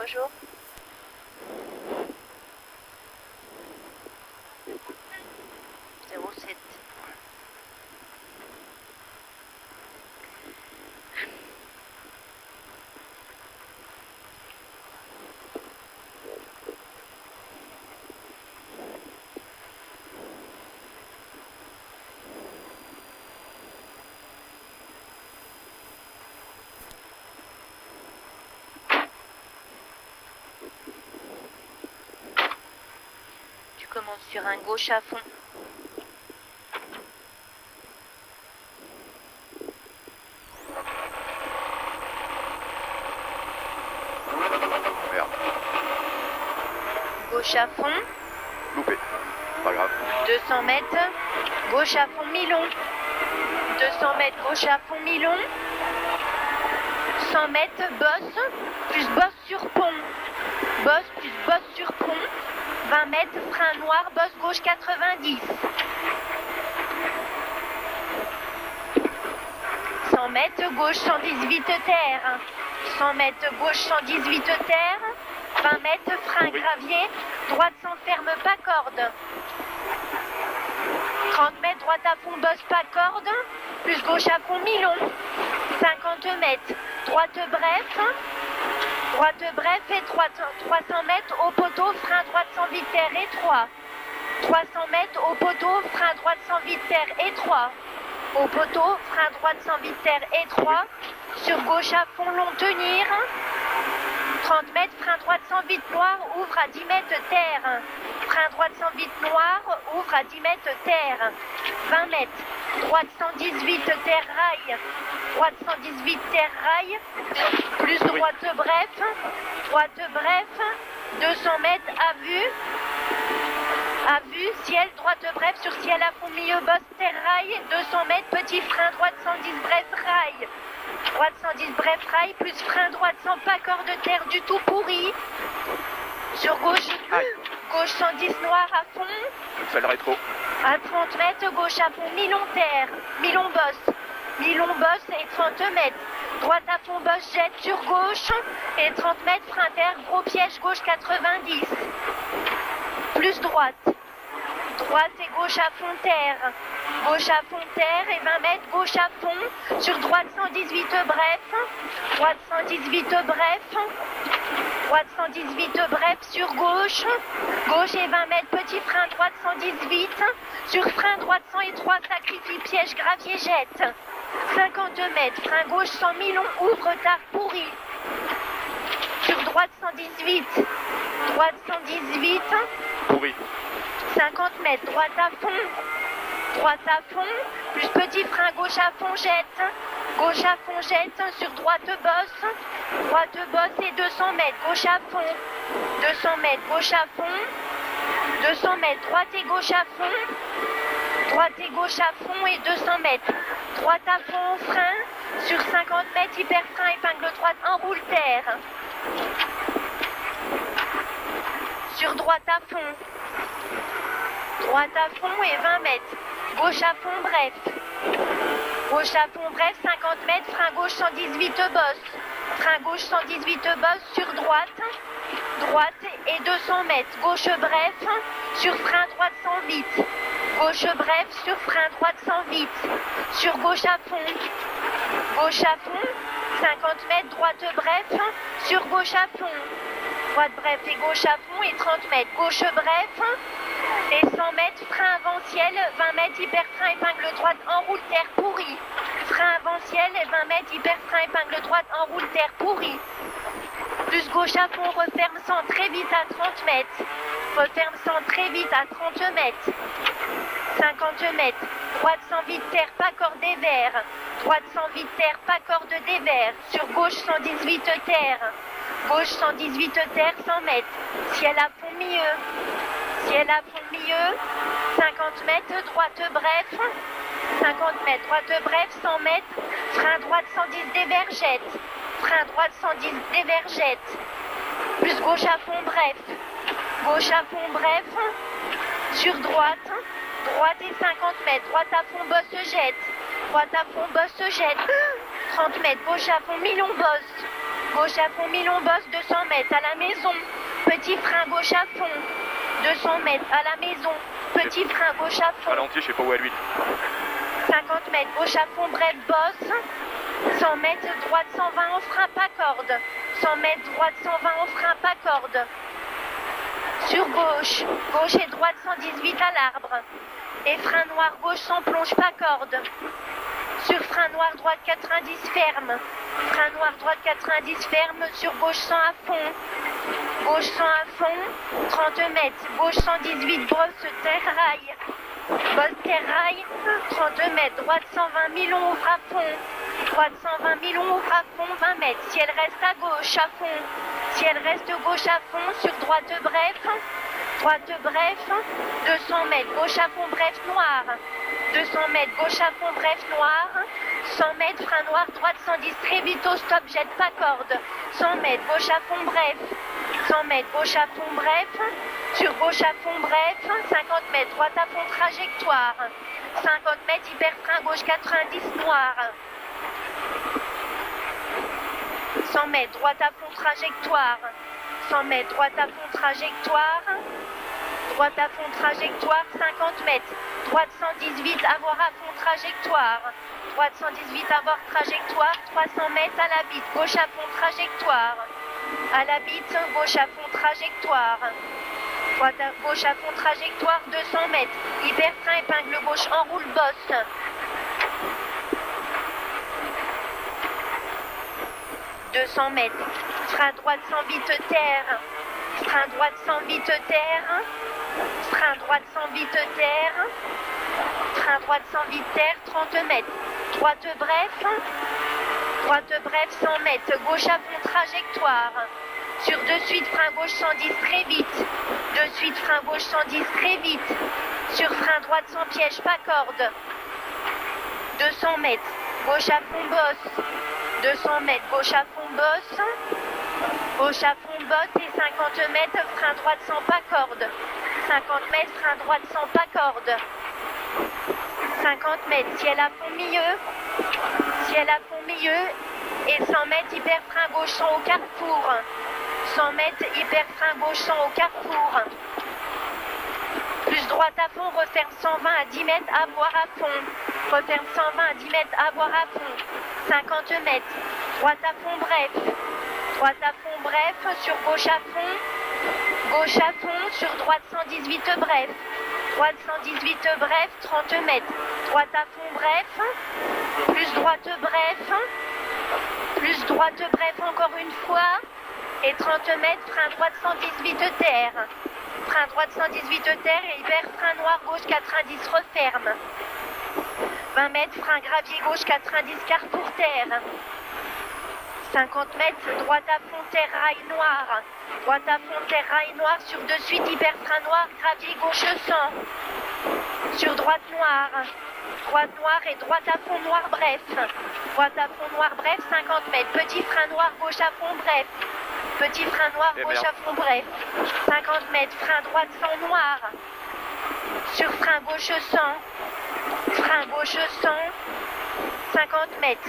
Bonjour. Zéro sept. Tu commences sur un gauche à fond. Merde, Gauche à fond. loupé. Pas grave. 200 mètres. Gauche à fond mi-long. 200 mètres. Gauche à fond mi-long. 100 mètres. Bosse. Plus bosse sur pont. Bosse plus bosse sur pont. 20 mètres. Frein noir. Bosse gauche 90. 100 mètres. Gauche 118 terre. 100 mètres. Gauche 118 terre. 20 mètres. Frein gravier. Droite sans ferme pas corde. 30 mètres. Droite à fond. Bosse pas corde. Plus gauche à fond mi-long. 50 mètres. Droite bref. Droite bref et 300 mètres au poteau, frein droite sans terre et 3. 300 mètres au poteau, frein droite sans terre et 3. Au poteau, frein droite sans terre et 3. Sur gauche à fond, long tenir. 30 mètres, frein droite sans noir, ouvre à 10 mètres terre. Frein droite sans noir, ouvre à 10 mètres terre. 20 mètres, droite 118 terre rail. Droite 118 terre rail. Plus droite bref. Droite bref. 200 mètres à vue. À vue, ciel, droite bref sur ciel à fond milieu, bosse terre rail. 200 mètres, petit frein, droite 110 bref rail. Droite 110 bref rail, plus frein droite sans pas corps de terre du tout pourri. Sur gauche, gauche 110 noir à fond. Fais le rétro. À 30 mètres, gauche à fond, mi-long terre, mi-long bosse. Mi-long bosse et 30 mètres. Droite à fond, bosse jette sur gauche. Et 30 mètres, frein terre, gros piège, gauche 90. Plus droite. Droite et gauche à fond terre. Gauche à fond terre et 20 mètres, gauche à fond. Sur droite 118 bref. Droite 118 bref. Droite 118 bref sur gauche. Gauche et 20 mètres, petit frein droite 118. Sur frein droite 100 et 3, sacrifie piège, gravier jette. 50 mètres, frein gauche 100 millions, ouvre tard pourri. Sur droite 118. Droite 118. Pourri. 50 mètres, droite à fond. Droite à fond, plus petit frein gauche à fond jette. Gauche à fond jette, sur droite bosse. Droite bosse et 200 mètres, gauche à fond. 200 mètres, gauche à fond. 200 mètres, droite et gauche à fond. Droite et gauche à fond et 200 mètres. Droite à fond au frein. Sur 50 mètres, hyper frein, épingle droite, enroule terre. Sur droite à fond. Droite à fond et 20 mètres. Gauche à fond bref. Gauche à fond bref, 50 mètres, frein gauche 118 bosse. Frein gauche 118 bosse sur droite. Droite et 200 mètres. Gauche bref, sur frein droite 108. Gauche bref, sur frein droite 108. Sur gauche à fond. Gauche à fond, 50 mètres, droite bref, sur gauche à fond. Droite bref et gauche à fond et 30 mètres. Gauche bref et 100 mètres, frein avant ciel, 20 mètres, hyper frein, épingle droite, enroule terre pourri. Frein avant ciel et 20 mètres, hyper frein, épingle droite, enroule terre pourri. Plus gauche à fond, referme 100 très vite à 30 mètres. Referme 100 très vite à 30 mètres. 50 mètres. Droite 108 terre, pas corde des verts. Droite 108 terre, pas corde des verts. Sur gauche 118 terre. Gauche 118 terre, 100 mètres. Ciel à fond milieu. Ciel à fond milieu. 50 mètres, droite bref. 50 mètres, droite bref, 100 mètres. Frein droite 110 dévergette. Frein droite 110 dévergette. Plus gauche à fond bref. Gauche à fond bref. Sur droite. Droite et 50 mètres. Droite à fond bosse jette. Droite à fond bosse jette. 30 mètres. Gauche à fond million bosse. Gauche à fond, mi-long bosse, 200 mètres à la maison. Petit frein gauche à fond. 200 mètres à la maison. Petit frein gauche à fond. Ralenti, je sais pas où est l'huile. 50 mètres, gauche à fond, bref, bosse. 100 mètres, droite 120 en frein, pas corde. 100 mètres, droite 120 en frein, pas corde. Sur gauche, gauche et droite 118 à l'arbre. Et frein noir gauche sans plonge, pas corde. Sur frein noir droite 90 ferme. Frein noir droite 90 ferme. Sur gauche 100 à fond. Gauche 100 à fond. 30 mètres. Gauche 118 brosse terre rail. Bosse terre rail. 30 mètres. Droite 120 milon ouvre à fond. Droite 120 milon ouvre à fond. 20 mètres. Si elle reste à gauche à fond. Si elle reste gauche à fond. Sur droite bref. Droite bref. 200 mètres. Gauche à fond bref noir. 200 mètres, gauche à fond, bref, noir. 100 mètres, frein noir, droite 110, très vite au stop, jette pas corde. 100 mètres, gauche à fond, bref. 100 mètres, gauche à fond, bref. Sur gauche à fond, bref. 50 mètres, droite à fond, trajectoire. 50 mètres, hyper frein, gauche 90, noir. 100 mètres, droite à fond, trajectoire. 100 mètres, droite à fond, trajectoire. Droite à fond, trajectoire, 50 mètres. Droite 118, avoir à fond, trajectoire. Droite 118, avoir trajectoire. 300 mètres à la bite, gauche à fond, trajectoire. À la bite, gauche à fond, trajectoire. Gauche à fond, trajectoire, 200 mètres. Hyper frein, épingle gauche, enroule bosse. « 200 mètres. Frein droite sans vite terre. Frein droite sans vite terre. Frein droite sans vite terre. Frein droite sans vite terre, 30 mètres. Droite bref. Droite bref, 100 mètres. Gauche à fond, trajectoire. Sur de suite, frein gauche 110, très vite. De suite, frein gauche 110, très vite. Sur frein droite sans piège, pas corde. 200 mètres. Gauche à fond, bosse. 200 mètres, gauche à fond, bosse. Gauche à fond, bosse et 50 mètres, frein droite sans pas corde. 50 mètres, frein droite sans pas corde. 50 mètres, ciel à fond milieu. Ciel à fond milieu. Et 100 mètres, hyper frein gauche sans au carrefour. 100 mètres, hyper frein gauche sans au carrefour. Plus droite à fond, referme 120 à 10 mètres, à boire à fond. Referme 120 à 10 mètres, à boire à fond. 50 mètres, droite à fond, bref. Droite à fond, bref, sur gauche à fond. Gauche à fond, sur droite 118, bref. Droite 118, bref, 30 mètres. Droite à fond, bref. Plus droite, bref. Plus droite, bref, encore une fois. Et 30 mètres, frein droite 118, terre. Frein droite 118, terre et hyper frein noir gauche 90, referme. 20 mètres, frein gravier gauche 90, carrefour terre. 50 mètres, droite à fond, terre, rail noir. Droite à fond, terre, rail noir. Sur de suite, hyper frein noir, gravier gauche 100. Sur droite noire. Droite noire et droite à fond noir, bref. Droite à fond noir, bref, 50 mètres. Petit frein noir, gauche à fond, bref. Petit frein noir, gauche à fond, bref. 50 mètres, frein droite sans noir. Sur frein gauche 100. Frein gauche 100. 50 mètres.